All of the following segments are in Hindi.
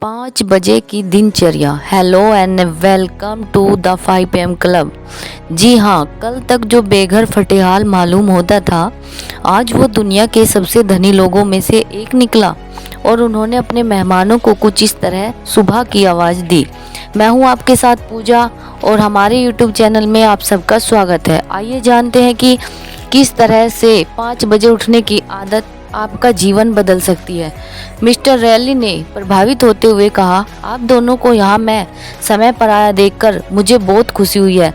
5 बजे की दिनचर्या। Hello and welcome to the 5 AM club. जी हाँ, कल तक जो बेघर फटेहाल मालूम होता था, आज वो दुनिया के सबसे धनी लोगों में से एक निकला और उन्होंने अपने मेहमानों को कुछ इस तरह सुबह की आवाज़ दी। मैं हूँ आपके साथ पूजा और हमारे YouTube चैनल में आप सबका स्वागत है। आइए जानते हैं कि किस तरह से 5 बजे उठने की आदत आपका जीवन बदल सकती है। मिस्टर रैली ने प्रभावित होते हुए कहा, आप दोनों को यहाँ मैं समय पर आया देखकर मुझे बहुत खुशी हुई है।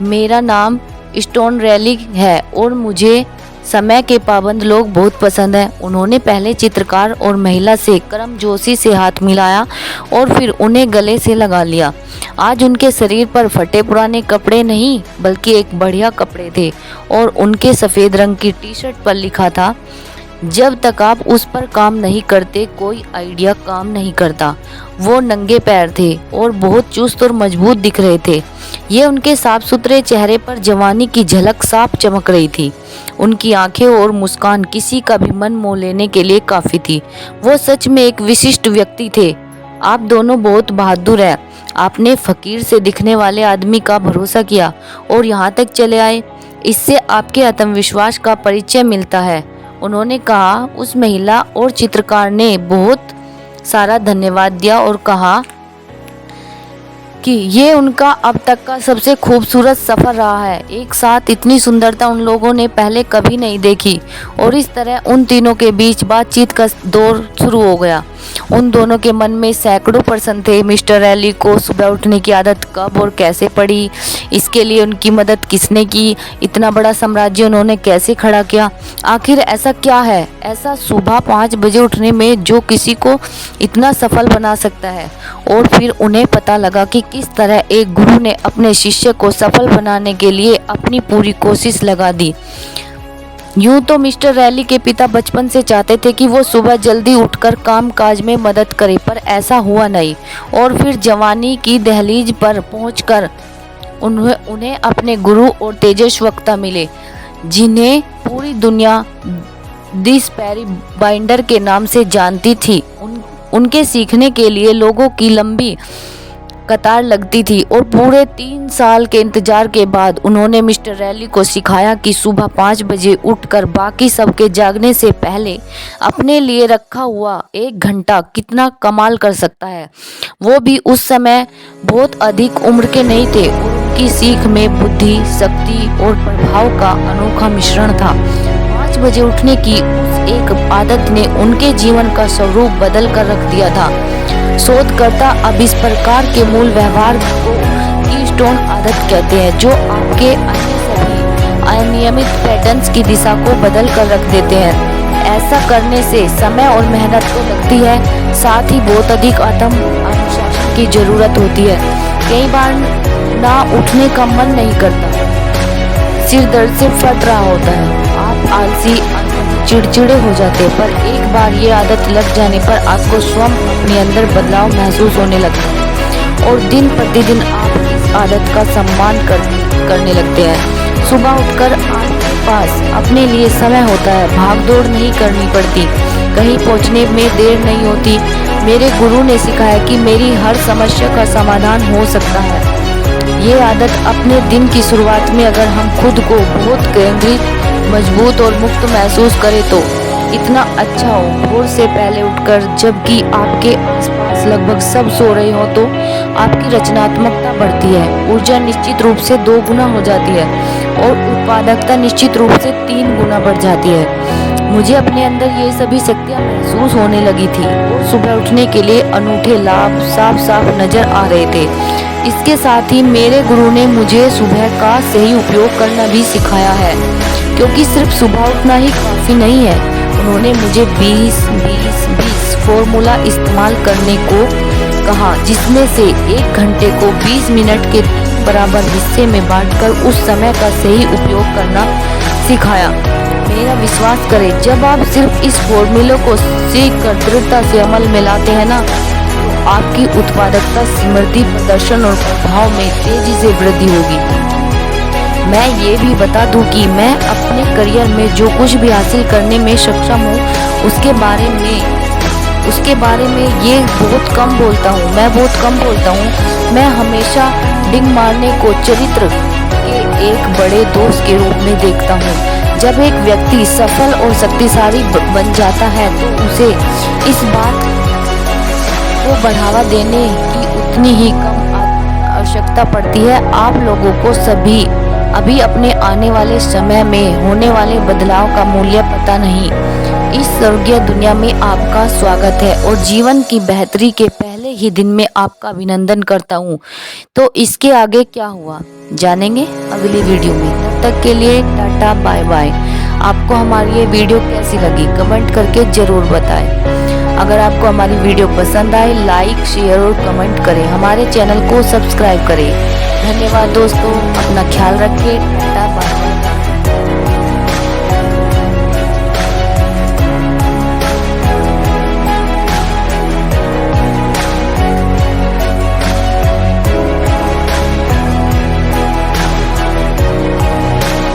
मेरा नाम स्टोन रैली है और मुझे समय के पाबंद लोग बहुत पसंद हैं। उन्होंने पहले चित्रकार और महिला से गर्मजोशी से हाथ मिलाया और फिर उन्हें गले से लगा लिया। आज उनके शरीर पर फटे पुराने कपड़े नहीं बल्कि एक बढ़िया कपड़े थे और उनके सफ़ेद रंग की टी-शर्ट पर लिखा था, जब तक आप उस पर काम नहीं करते कोई आइडिया काम नहीं करता। वो नंगे पैर थे और बहुत चुस्त और मजबूत दिख रहे थे। ये उनके साफ सुथरे चेहरे पर जवानी की झलक साफ चमक रही थी। उनकी आंखें और मुस्कान किसी का भी मन मोह लेने के लिए काफ़ी थी। वो सच में एक विशिष्ट व्यक्ति थे। आप दोनों बहुत बहादुर हैं। आपने फकीर से दिखने वाले आदमी का भरोसा किया और यहाँ तक चले आए। इससे आपके आत्मविश्वास का परिचय मिलता है। उन्होंने कहा। उस महिला और चित्रकार ने बहुत सारा धन्यवाद दिया और कहा कि ये उनका अब तक का सबसे खूबसूरत सफ़र रहा है। एक साथ इतनी सुंदरता उन लोगों ने पहले कभी नहीं देखी और इस तरह उन तीनों के बीच बातचीत का दौर शुरू हो गया। उन दोनों के मन में सैकड़ों प्रश्न थे। मिस्टर रैली को सुबह उठने की आदत कब और कैसे पड़ी, इसके लिए उनकी मदद किसने की, इतना बड़ा साम्राज्य उन्होंने कैसे खड़ा किया, आखिर ऐसा क्या है ऐसा सुबह 5 बजे उठने में जो किसी को इतना सफल बना सकता है। और फिर उन्हें पता लगा कि किस तरह एक गुरु ने अपने शिष्य को सफल बनाने के लिए अपनी पूरी कोशिश लगा दी। यूं तो मिस्टर रैली के पिता बचपन से चाहते थे कि वो सुबह जल्दी उठकर काम काज में मदद करे, पर ऐसा हुआ नहीं। और फिर जवानी की दहलीज पर पहुंचकर उन्हें अपने गुरु और तेजस्वक्ता मिले, जिन्हें पूरी दुनिया दिस पैरी बाइंडर के नाम से जानती थी। उनके सीखने के लिए लोगों की लंबी कतार लगती थी और पूरे 3 साल के इंतजार के बाद उन्होंने मिस्टर रैली को सिखाया कि सुबह 5 बजे उठकर बाकी सबके जागने से पहले अपने लिए रखा हुआ 1 घंटा कितना कमाल कर सकता है। वो भी उस समय बहुत अधिक उम्र के नहीं थे और उनकी सीख में बुद्धि, शक्ति और प्रभाव का अनोखा मिश्रण था। 5 बजे उठने की उस एक आदत ने उनके जीवन का स्वरूप बदल कर रख दिया था। शोधकर्ता अब इस प्रकार के मूल व्यवहार को कीस्टोन आदत कहते हैं, जो आपके अन्य सभी अनियमित पैटर्न्स की दिशा को बदल कर रख देते हैं। ऐसा करने से समय और मेहनत तो लगती है, साथ ही बहुत अधिक आत्म अनुशासन की जरूरत होती है। कई बार ना उठने का मन नहीं करता, सिर दर्द से फट रहा होता है, आप आलसी चिड़चिड़े हो जाते हैं, पर एक बार ये आदत लग जाने पर आपको स्वयं अपने अंदर बदलाव महसूस होने लगता है और दिन प्रतिदिन आप इस आदत का सम्मान करने लगते हैं। सुबह उठकर आपके पास अपने लिए समय होता है, भाग दौड़ नहीं करनी पड़ती, कहीं पहुंचने में देर नहीं होती। मेरे गुरु ने सिखाया कि मेरी हर समस्या का समाधान हो सकता है। ये आदत अपने दिन की शुरुआत में अगर हम खुद को बहुत केंद्रित, मजबूत और मुक्त महसूस करें तो इतना अच्छा हो। भोर से पहले उठकर जबकि आपके आसपास लगभग सब सो रहे हो तो आपकी रचनात्मकता बढ़ती है, ऊर्जा निश्चित रूप से 2 गुना हो जाती है और उत्पादकता निश्चित रूप से 3 गुना बढ़ जाती है। मुझे अपने अंदर ये सभी शक्तियाँ महसूस होने लगी थी और सुबह उठने के लिए अनूठे लाभ साफ साफ नजर आ रहे थे। इसके साथ ही मेरे गुरु ने मुझे सुबह का सही उपयोग करना भी सिखाया है, क्योंकि सिर्फ सुबह उठना ही काफ़ी नहीं है। उन्होंने मुझे 20-20-20 फॉर्मूला इस्तेमाल करने को कहा, जिसमें से 1 घंटे को 20 मिनट के बराबर हिस्से में बांटकर उस समय का सही उपयोग करना सिखाया। मेरा विश्वास करें, जब आप सिर्फ इस फॉर्मूले को सीख कर दृढ़ता से अमल में लाते हैं ना, तो आपकी उत्पादकता, स्मृति, प्रदर्शन और प्रभाव में तेजी से वृद्धि होगी। मैं ये भी बता दूं कि मैं अपने करियर में जो कुछ भी हासिल करने में सक्षम हूँ उसके बारे में उसके बारे में ये बहुत कम बोलता हूँ, मैं बहुत कम बोलता हूँ। मैं हमेशा डिंग मारने को चरित्र के एक बड़े दोस्त के रूप में देखता हूँ। जब एक व्यक्ति सफल और शक्तिशाली बन जाता है तो उसे इस बात को बढ़ावा देने की उतनी ही कम आवश्यकता पड़ती है। आप लोगों को सभी अभी अपने आने वाले समय में होने वाले बदलाव का मूल्य पता नहीं। इस स्वर्गीय दुनिया में आपका स्वागत है और जीवन की बेहतरी के पहले ही दिन में आपका अभिनंदन करता हूँ। तो इसके आगे क्या हुआ जानेंगे अगली वीडियो में। तब तक के लिए टाटा बाय बाय। आपको हमारी ये वीडियो कैसी लगी कमेंट करके ज़रूर बताएं। अगर आपको हमारी वीडियो पसंद आए लाइक शेयर और कमेंट करें, हमारे चैनल को सब्सक्राइब करें। धन्यवाद दोस्तों, अपना ख्याल रखें। Tata bye.